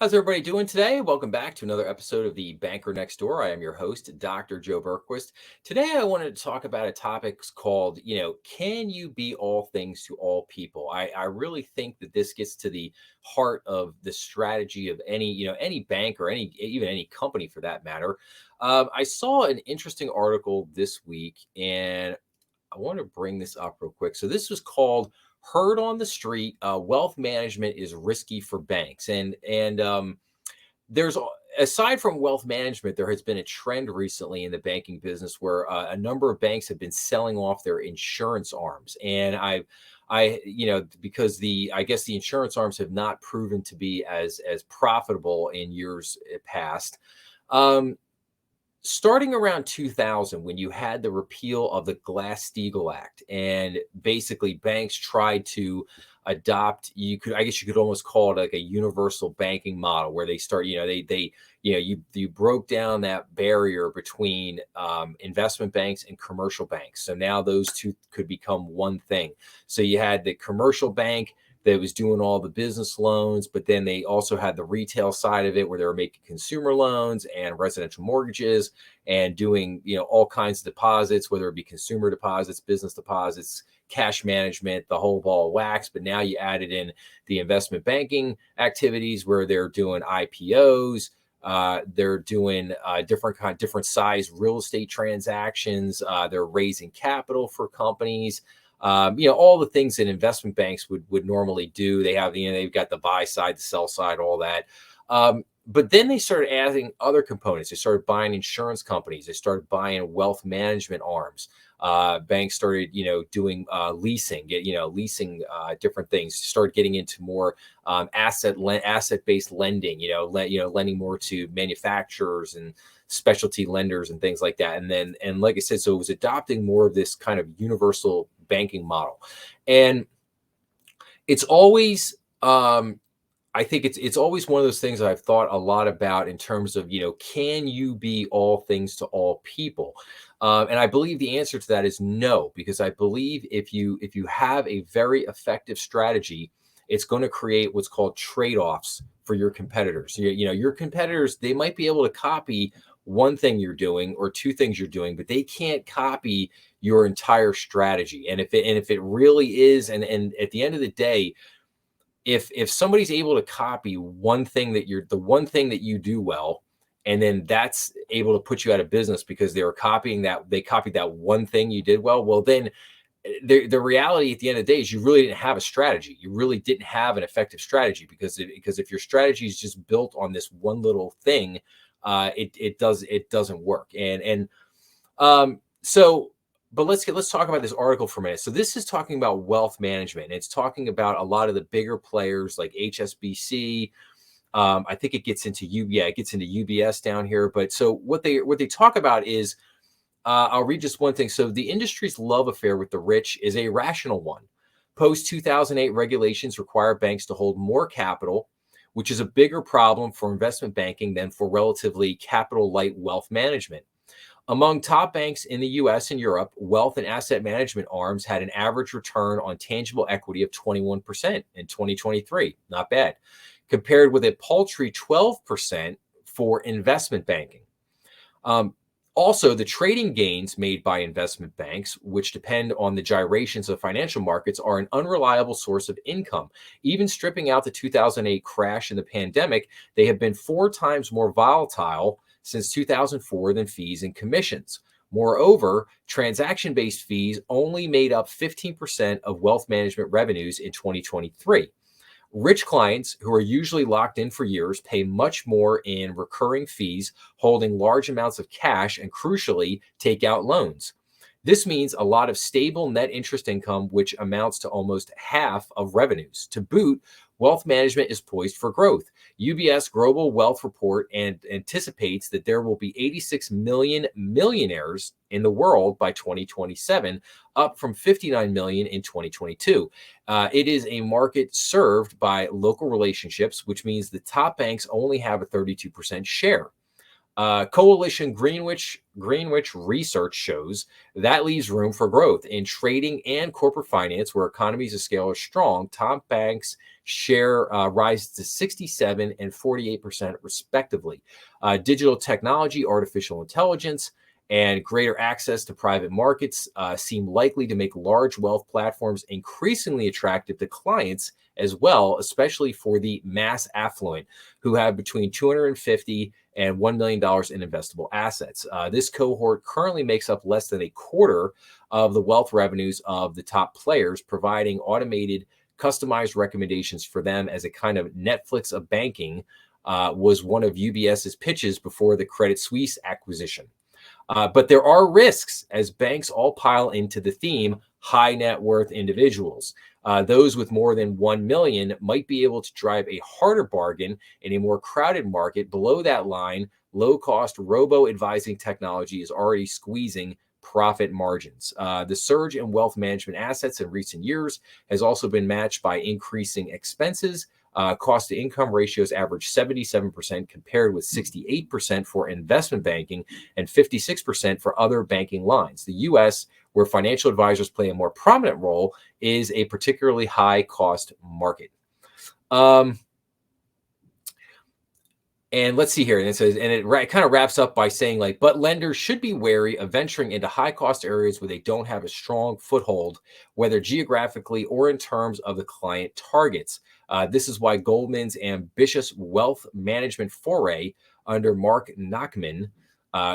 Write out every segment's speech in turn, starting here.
How's everybody doing today? Welcome back to another episode of the Banker Next Door. I am your host, Dr. Joe Berquist. Today, I wanted to talk about a topic called, can you be all things to all people? I really think that this gets to the heart of the strategy of any bank or even any company for that matter. I saw an interesting article this week, and I want to bring this up real quick. So this was called "Heard on the Street: Wealth Management is Risky for Banks," and there's aside from wealth management, there has been a trend recently in the banking business where a number of banks have been selling off their insurance arms, and because I guess the insurance arms have not proven to be as profitable in years past. Um, Starting around 2000, when you had the repeal of the Glass-Steagall Act, and basically banks tried to adopt, I guess you could almost call it like a universal banking model, where they start, you broke down that barrier between investment banks and commercial banks. So now those two could become one thing. So you had the commercial bank that was doing all the business loans, but then they also had the retail side of it where they were making consumer loans and residential mortgages and doing, all kinds of deposits, whether it be consumer deposits, business deposits, cash management, the whole ball of wax. But now you added in the investment banking activities where they're doing IPOs. They're doing different size real estate transactions. They're raising capital for companies. All the things that investment banks would normally do. They have, they've got the buy side, the sell side, all that. But then they started adding other components. They started buying insurance companies. They started buying wealth management arms. Banks started, doing leasing, different things. Started getting into more asset-based lending. Lending more to manufacturers and specialty lenders and things like that. And like I said, so it was adopting more of this kind of universal banking model, and it's always I think it's always one of those things that I've thought a lot about in terms of, can you be all things to all people? And I believe the answer to that is no, because I believe if you have a very effective strategy, it's going to create what's called trade-offs for your competitors. Your competitors, they might be able to copy one thing you're doing or two things you're doing, but they can't copy your entire strategy. And if it really is, and at the end of the day, if somebody's able to copy the one thing that you do well, and then that's able to put you out of business because they copied that one thing you did well, then the reality at the end of the day is you really didn't have a strategy. You really didn't have an effective strategy, because if your strategy is just built on this one little thing, it doesn't work. So, but let's talk about this article for a minute. So this is talking about wealth management. And it's talking about a lot of the bigger players like HSBC. I think it gets into UBS down here. But so what they talk about is, I'll read just one thing. So the industry's love affair with the rich is a rational one. Post 2008 regulations require banks to hold more capital, which is a bigger problem for investment banking than for relatively capital light wealth management. Among top banks in the US and Europe, wealth and asset management arms had an average return on tangible equity of 21% in 2023. Not bad. Compared with a paltry 12% for investment banking. Also, the trading gains made by investment banks, which depend on the gyrations of financial markets, are an unreliable source of income. Even stripping out the 2008 crash and the pandemic, they have been 4 times more volatile since 2004 than fees and commissions. Moreover, transaction-based fees only made up 15% of wealth management revenues in 2023. Rich clients, who are usually locked in for years, pay much more in recurring fees, holding large amounts of cash, and crucially, take out loans. This means a lot of stable net interest income, which amounts to almost half of revenues. To boot, wealth management is poised for growth. UBS Global Wealth Report anticipates that there will be 86 million millionaires in the world by 2027, up from 59 million in 2022. It is a market served by local relationships, which means the top banks only have a 32% share. Coalition Greenwich research shows that leaves room for growth in trading and corporate finance, where economies of scale are strong. Top banks share rises to 67 and 48% respectively. Digital technology, artificial intelligence, and greater access to private markets seem likely to make large wealth platforms increasingly attractive to clients as well, especially for the mass affluent who have between 250 and $1 million in investable assets. This cohort currently makes up less than a quarter of the wealth revenues of the top players, providing automated, customized recommendations for them as a kind of Netflix of banking. Was one of UBS's pitches before the Credit Suisse acquisition. But there are risks as banks all pile into the theme high net worth individuals. Those with more than 1 million might be able to drive a harder bargain in a more crowded market. Below that line, low cost robo advising technology is already squeezing profit margins. The surge in wealth management assets in recent years has also been matched by increasing expenses. Cost to income ratios average 77% compared with 68% for investment banking and 56% for other banking lines. The US, where financial advisors play a more prominent role, is a particularly high cost market. And let's see here. And it says, and it kind of wraps up by saying, like, but lenders should be wary of venturing into high cost areas where they don't have a strong foothold, whether geographically or in terms of the client targets. This is why Goldman's ambitious wealth management foray under Mark Nachman,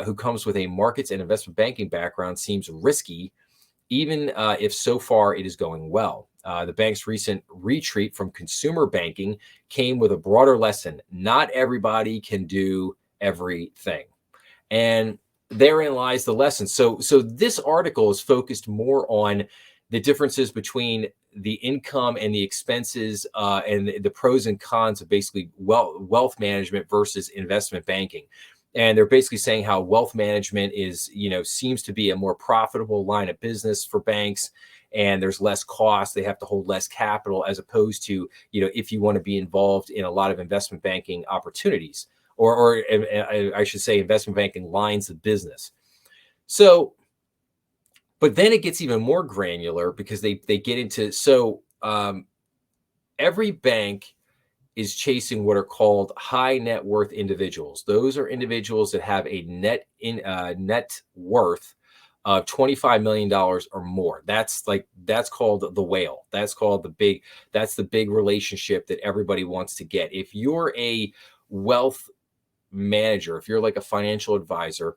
who comes with a markets and investment banking background, seems risky, even if so far it is going well. The bank's recent retreat from consumer banking came with a broader lesson. Not everybody can do everything. And therein lies the lesson. So this article is focused more on the differences between the income and the expenses and the pros and cons of basically wealth management versus investment banking. And they're basically saying how wealth management is, seems to be a more profitable line of business for banks, and there's less cost. They have to hold less capital as opposed to, if you want to be involved in a lot of investment banking opportunities, or I should say investment banking lines of business. So, but then it gets even more granular because they get into, every bank is chasing what are called high net worth individuals. Those are individuals that have a net worth of $25 million or more. That's called the whale. That's the big relationship that everybody wants to get. If you're a wealth manager, if you're like a financial advisor,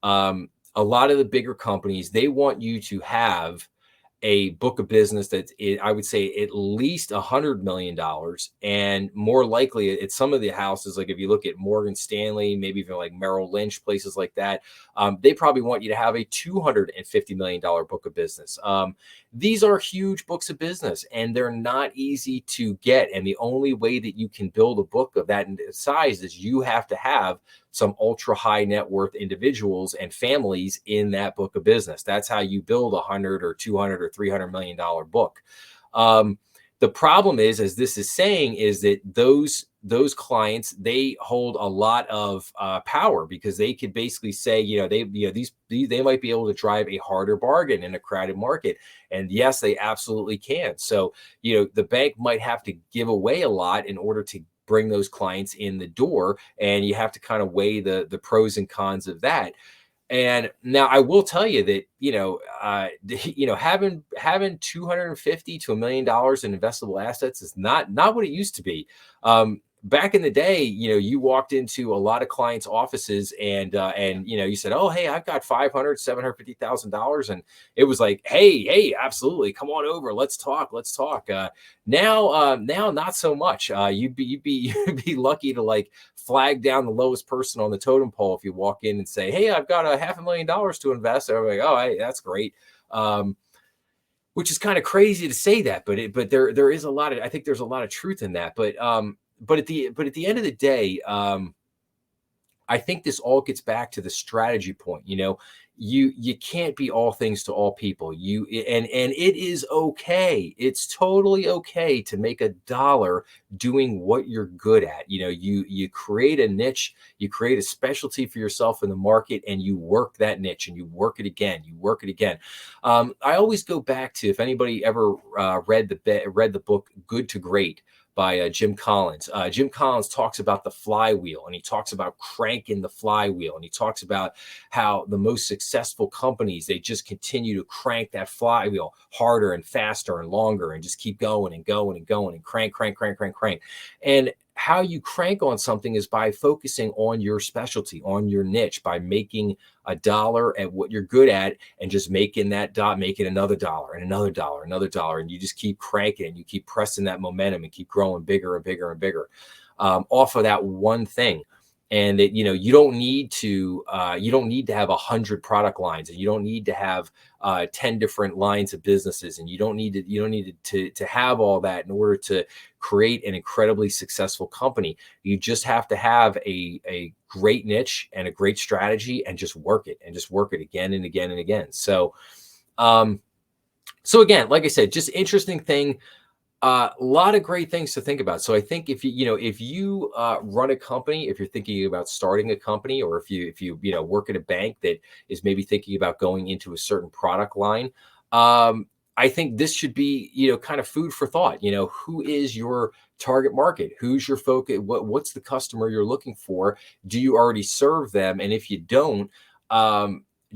a lot of the bigger companies, they want you to have a book of business that's, I would say, at least $100 million, and more likely at some of the houses, like if you look at Morgan Stanley, maybe even like Merrill Lynch, places like that, they probably want you to have a $250 million book of business. These are huge books of business, and they're not easy to get. And the only way that you can build a book of that size is you have to have some ultra high net worth individuals and families in that book of business. That's how you build $100 or $200 or $300 million book. The problem is, as this is saying, is that those clients, they hold a lot of power, because they could basically say, they might be able to drive a harder bargain in a crowded market. And yes, they absolutely can. So, the bank might have to give away a lot in order to bring those clients in the door, and you have to kind of weigh the pros and cons of that. And now I will tell you that, having 250 to $1 million in investable assets is not what it used to be. Back in the day, you walked into a lot of clients' offices and you said, "Oh, hey, I've got $500,000, $750,000," and it was like, "Hey, absolutely, come on over, let's talk." Now, not so much. You'd be lucky to like flag down the lowest person on the totem pole if you walk in and say, "Hey, I've got $500,000 to invest." They're like, "Oh, hey, that's great." Which is kind of crazy to say that, but there is I think there's a lot of truth in that. But at the end of the day, I I think this all gets back to the strategy point. You can't be all things to all people. And it is okay. It's totally okay to make a dollar doing what you're good at. You create a niche, you create a specialty for yourself in the market, and you work that niche and you work it again. You work it again. I always go back to, if anybody ever read the book Good to Great by Jim Collins. Jim Collins talks about the flywheel, and he talks about cranking the flywheel, and he talks about how the most successful companies, they just continue to crank that flywheel harder and faster and longer, and just keep going and going and going and crank, crank, crank, crank, crank. And how you crank on something is by focusing on your specialty, on your niche, by making a dollar at what you're good at, and just making that making another dollar and another dollar, another dollar. And you just keep cranking, and you keep pressing that momentum and keep growing bigger and bigger and bigger off of that one thing. And that, you don't need to have 100 product lines, and you don't need to have 10 different lines of businesses, and you don't need to have all that in order to create an incredibly successful company. You just have to have a great niche and a great strategy, and just work it again and again and again. So again, like I said, just interesting thing. A lot of great things to think about. So I think if you run a company, if you're thinking about starting a company, or if you work at a bank that is maybe thinking about going into a certain product line, I think this should be kind of food for thought. Who is your target market? Who's your focus? What's the customer you're looking for? Do you already serve them? And if you don't,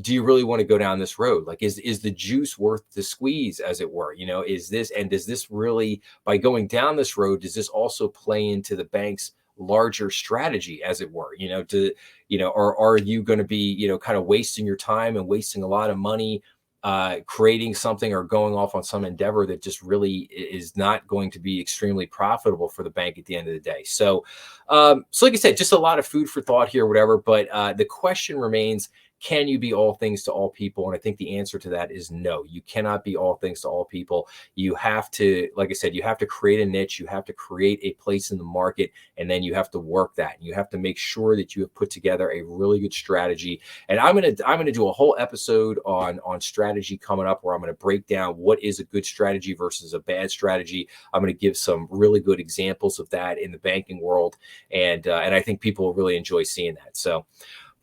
do you really want to go down this road? Like, is the juice worth the squeeze, as it were? Does this really, by going down this road, does this also play into the bank's larger strategy, as it were? Or are you going to be, kind of wasting your time and wasting a lot of money creating something, or going off on some endeavor that just really is not going to be extremely profitable for the bank at the end of the day? So like I said, just a lot of food for thought here, whatever. But the question remains, can you be all things to all people? And I think the answer to that is no. You cannot be all things to all people. You have to, like I said, you have to create a niche. You have to create a place in the market, and then you have to work that. You have to make sure that you have put together a really good strategy. And I'm gonna do a whole episode on strategy coming up, where I'm gonna break down what is a good strategy versus a bad strategy. I'm gonna give some really good examples of that in the banking world, and I think people will really enjoy seeing that.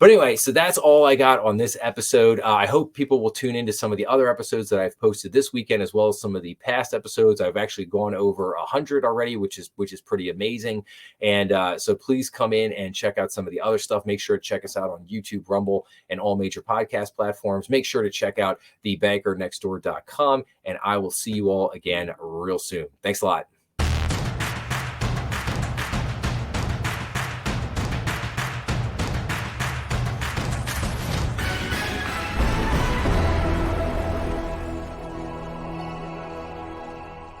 But anyway, so that's all I got on this episode. I hope people will tune into some of the other episodes that I've posted this weekend, as well as some of the past episodes. I've actually gone over 100 already, which is pretty amazing. And so please come in and check out some of the other stuff. Make sure to check us out on YouTube, Rumble, and all major podcast platforms. Make sure to check out thebankernextdoor.com, and I will see you all again real soon. Thanks a lot.